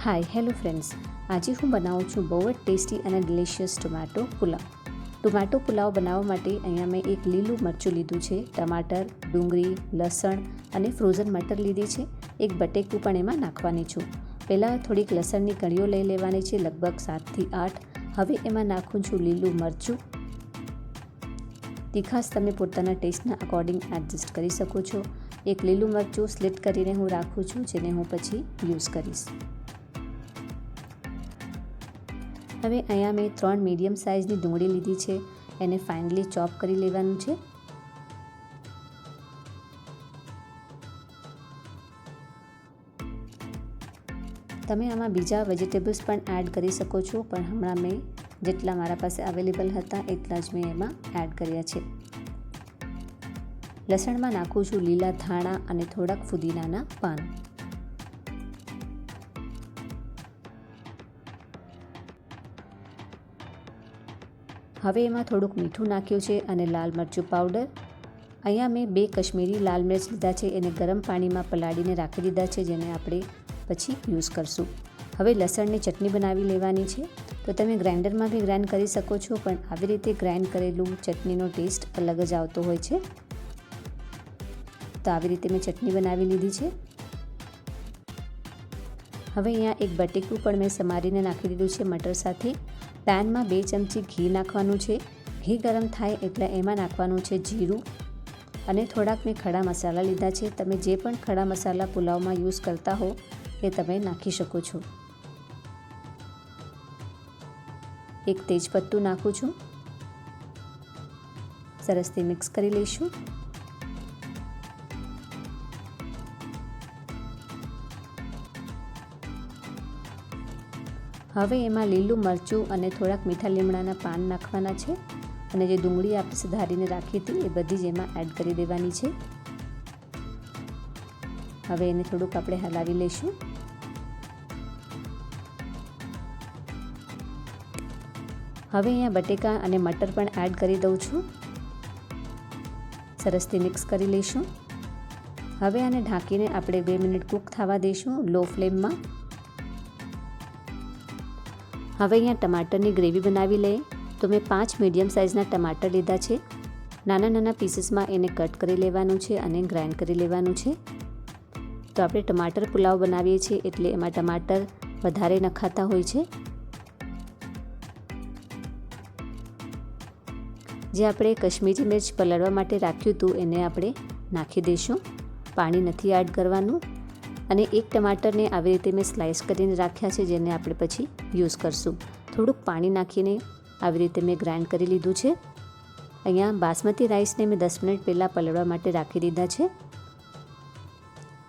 Hello friends, આજે હું બનાવું છું બહુ જ ટેસ્ટી અને delicious tomato pulao. Tomato pulao બનાવવા માટે અહીંયા મેં એક લીલું મરચું લીધું છે, ટમાટર, ડુંગળી, લસણ અને ફ્રોઝન મટર લીધી છે. એક બટેકું પણ એમાં નાખવાની છું. પહેલાં થોડીક લસણની કળીઓ લઈ લેવાની છે, લગભગ 7 થી 8. હવે એમાં નાખું છું લીલું મરચું. તીખાશ તમે પોતાના ટેસ્ટના અકોર્ડિંગ એડજસ્ટ કરી શકો છો. એક લીલું મરચું સ્લિટ કરીને હું રાખું છું, જેને હું પછી યુઝ કરીશ. હવે અહીંયા મેં 3 મીડિયમ સાઇઝની ડુંગળી લીધી છે, એને ફાઇનલી ચોપ કરી લેવાનું છે. તમે આમાં બીજા વેજીટેબલ્સ પણ એડ કરી શકો છો, પણ હમણાં મેં જેટલા મારા પાસે અવેલેબલ હતા એટલા જ મેં એમાં એડ કર્યા છે. લસણમાં નાખું છું લીલા ધાણા અને થોડાક ફુદીનાના પાન. હવે એમાં થોડુંક મીઠું નાખ્યું છે અને લાલ મરચું પાવડર. અહીંયા મેં 2 કશ્મીરી લાલ મિર્ચ લીધા છે, એને ગરમ પાણીમાં પલાળીને રાખી દીધા છે, જેને આપણે પછી યુઝ કરશું. હવે લસણની ચટણી બનાવી લેવાની છે. તો તમે ગ્રાઇન્ડરમાં બી ગ્રાઇન્ડ કરી શકો છો, પણ આવી રીતે ગ્રાઇન્ડ કરેલું ચટણીનો ટેસ્ટ અલગ જ આવતો હોય છે. તો આવી રીતે મેં ચટણી બનાવી લીધી છે. હવે અહીંયા એક બટેકું પણ મેં સમારીને નાખી દીધું છે મટર સાથે. પેનમાં 2 ચમચી ઘી નાખવાનું છે. ઘી ગરમ થાય એટલે એમાં નાખવાનું છે જીરું અને થોડાક મેં ખડા મસાલા લીધા છે. તમે જે પણ ખડા મસાલા પુલાવમાં યુઝ કરતા હો એ તમે નાખી શકો છો. એક તેજપત્તું નાખું છું. સરસથી મિક્સ કરી લઈશું. હવે એમાં લીલું મરચું અને થોડાક મીઠા લીમડાના પાન નાખવાના છે અને જે ડુંગળી આપણે સુધારીને રાખી હતી એ બધી જ એમાં એડ કરી દેવાની છે. હવે એને થોડુંક આપણે હલાવી લઈશું. હવે અહીંયા બટેકા અને મટર પણ એડ કરી દઉં છું. સરસથી મિક્સ કરી લઈશું. હવે આને ઢાંકીને આપણે 2 મિનિટ કૂક થવા દઈશું લો ફ્લેમમાં. હવે અહીંયા ટમાટરની ગ્રેવી બનાવી લઈએ. તો મેં 5 મીડિયમ સાઇઝના ટમાટર લીધા છે. નાના નાના પીસીસમાં એને કટ કરી લેવાનું છે અને ગ્રાઇન્ડ કરી લેવાનું છે. તો આપણે ટમાટર પુલાવ બનાવીએ છીએ એટલે એમાં ટમાટર વધારે નખાતા હોય છે. જે આપણે કશ્મીરી મિર્ચ પલાળવા માટે રાખ્યું હતું એને આપણે નાખી દઈશું. પાણી નથી એડ કરવાનું. અને એક ટમાટરને આવી રીતે મેં સ્લાઇસ કરીને રાખ્યા છે, જેને આપણે પછી યુઝ કરશું. થોડુંક પાણી નાખીને આવી રીતે મેં ગ્રાઇન્ડ કરી લીધું છે. અહીંયા બાસમતી રાઈસને મેં 10 મિનિટ પહેલાં પલળવા માટે રાખી દીધા છે.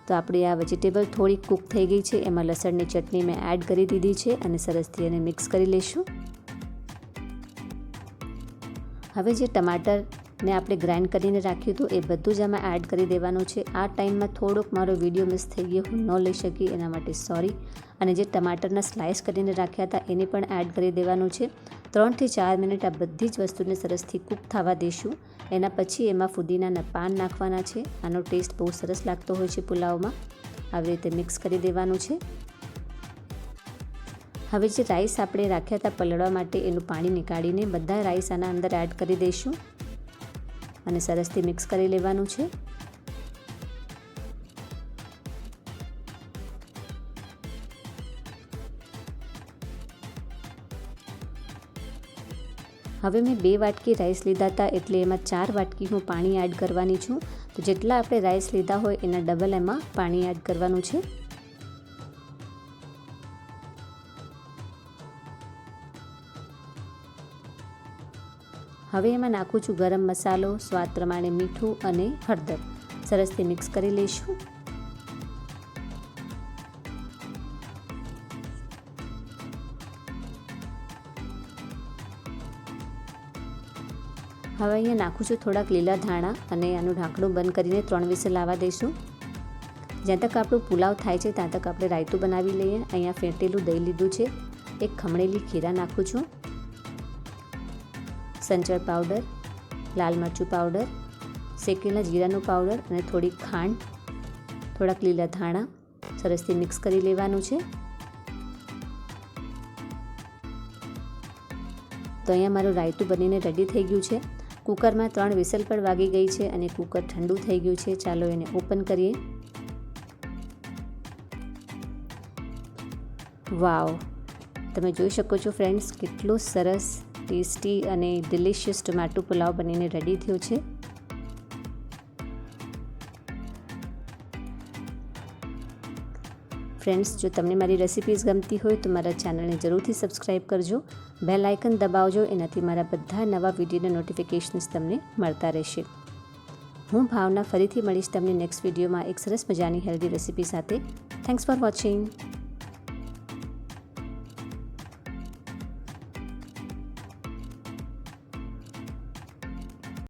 તો આપણી આ વેજીટેબલ થોડી કૂક થઈ ગઈ છે. એમાં લસણની ચટણી મેં એડ કરી દીધી છે અને સરસથી એને મિક્સ કરી લઈશું. હવે જે ટમાટરને આપણે ગ્રાઇન્ડ કરીને રાખ્યું હતું એ બધું જ આમાં એડ કરી દેવાનું છે. આ ટાઈમમાં થોડોક મારો વિડીયો મિસ થઈ ગયો, હું ન લઈ શકી, એના માટે સોરી. અને જે ટમાટરના સ્લાઇસ કરીને રાખ્યા હતા એને પણ એડ કરી દેવાનું છે. 3 થી 4 મિનિટ આ બધી જ વસ્તુને સરસથી કૂક થવા દઈશું. એના પછી એમાં ફુદીનાના પાન નાખવાના છે. આનો ટેસ્ટ બહુ સરસ લાગતો હોય છે પુલાવમાં. આવી રીતે મિક્સ કરી દેવાનું છે. હવે જે રાઈસ આપણે રાખ્યા હતા પલળવા માટે એનું પાણી નીકાળીને બધા રાઈસ આના અંદર એડ કરી દઈશું અને સરસથી મિક્સ કરી લેવાનું છે. હવે મેં 2 વાટકી રાઈસ લીધા હતા એટલે એમાં 4 વાટકી હું પાણી એડ કરવાની છું. તો જેટલા આપણે રાઈસ લીધા હોય એના ડબલ એમાં પાણી એડ કરવાનું છે. હવે એમાં નાખું છું ગરમ મસાલો, સ્વાદ પ્રમાણે મીઠું અને હળદર. સરસથી મિક્સ કરી લઈશું. હવે અહીંયા નાખું છું થોડાક લીલા ધાણા અને આનું ઢાંકણું બંધ કરીને 3 વિસલ આવવા દઈશું. જ્યાં તક આપણું પુલાવ થાય છે ત્યાં તક આપણે રાયતું બનાવી લઈએ. અહીંયા ફેંટેલું દહીં લીધું છે. એક ખમણેલી ખીરા નાખું છું. સંચળ પાવડર, લાલ મરચું પાવડર, શેકેલા જીરાનું પાવડર અને થોડી ખાંડ, થોડાક લીલા ધાણા સરસથી મિક્સ કરી લેવાનું છે. તો અહીંયા મારું રાયતું બનીને રેડી થઈ ગયું છે. કુકરમાં 3 વિસલ પણ વાગી ગઈ છે અને કુકર ઠંડુ થઈ ગયું છે. ચાલો એને ઓપન કરીએ. વાવ, તમે જોઈ શકો છો ફ્રેન્ડ્સ, કેટલો સરસ ટેસ્ટી અને ડિલિશિયસ ટોમેટો પુલાવ બનીને રેડી થયો છે. ફ્રેન્ડ્સ, જો તમને મારી રેસિપીઝ ગમતી હોય તો મારા ચેનલને જરૂરથી સબસ્ક્રાઈબ કરજો. બેલ આઇકન દબાવજો, એનાથી મારા બધા નવા વિડીયોના નોટિફિકેશન્સ તમને મળતા રહેશે. હું ભાવના ફરીથી મળીશ તમને નેક્સ્ટ વિડીયોમાં એક સરસ મજાની હેલ્ધી રેસિપી સાથે. Thanks for watching.